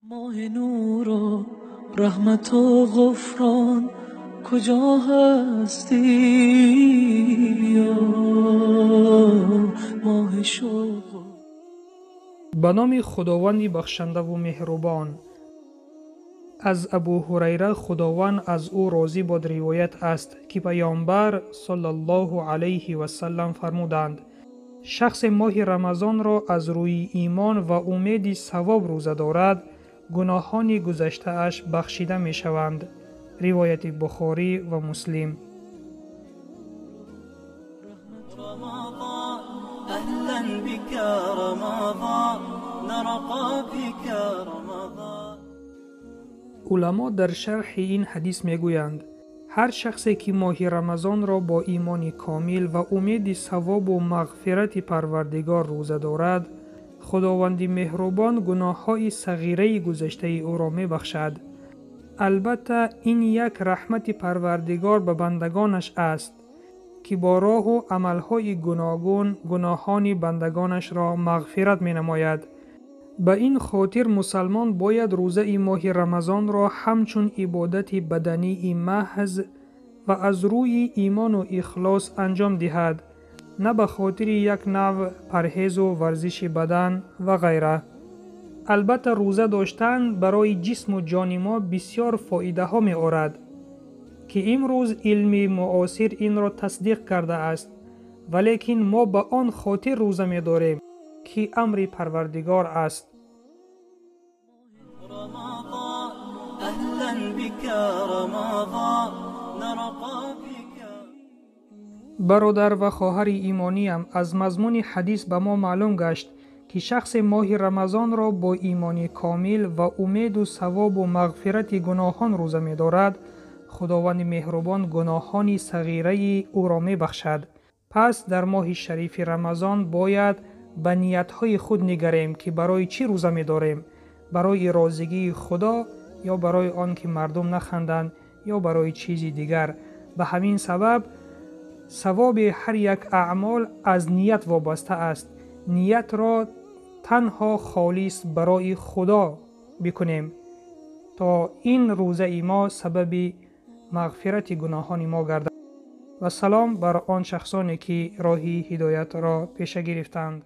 ماه نور و رحمت و غفران کجا هستی یا ماه شوق؟ به نام خداوند بخشنده و مهربان. از ابو هریره خداوند از او راضی باد روایت است که پیامبر صلی الله علیه و سلم فرمودند: شخص ماه رمضان را از روی ایمان و امید ثواب روزه دارد، گناهان گذشته اش بخشیده می شوند. روایت بخاری و مسلم. رمضان أهلا بك رمضان نرقى بك رمضان. علما در شرح این حدیث می گویند هر شخصی که ماه رمضان را با ایمان کامل و امید ثواب و مغفرت پروردگار روزه دارد، خداوند مهربان گناه‌های صغیره گذشته او را می بخشد. البته این یک رحمت پروردگار به بندگانش است که با راه و عملهای گوناگون گناهان بندگانش را مغفرت می نماید. به این خاطر مسلمان باید روزه ماه رمضان را همچون عبادت بدنی محض و از روی ایمان و اخلاص انجام دهد، نه به خاطر یک نوع پرهیز و ورزش بدن و غیره. البته روزه داشتن برای جسم و جان ما بسیار فایده ها می آورد که امروز علم معاصر این را تصدیق کرده است، ولیکن ما به آن خاطر روزه می داریم که امر پروردگار است. رمضان أهلا بك رمضان نرقى بك. برادر و خواهر ایمانیم، از مضمون حدیث به ما معلوم گشت که شخص ماه رمضان را با ایمان کامل و امید و ثواب و مغفرت گناهان روزه می دارد، خداوند مهربان گناهان صغیره او را می بخشد. پس در ماه شریف رمضان باید به نیتهای خود نگریم که برای چی روزه می داریم؟ برای راضیگی خدا یا برای آن که مردم نخندند یا برای چیزی دیگر؟ به همین سبب ثواب هر یک اعمال از نیت وابسته است. نیت را تنها خالص برای خدا بکنیم تا این روزه ما سبب مغفرت گناهان ما گردد. و سلام بر آن شخصانی که راه هدایت را پیش گرفتند.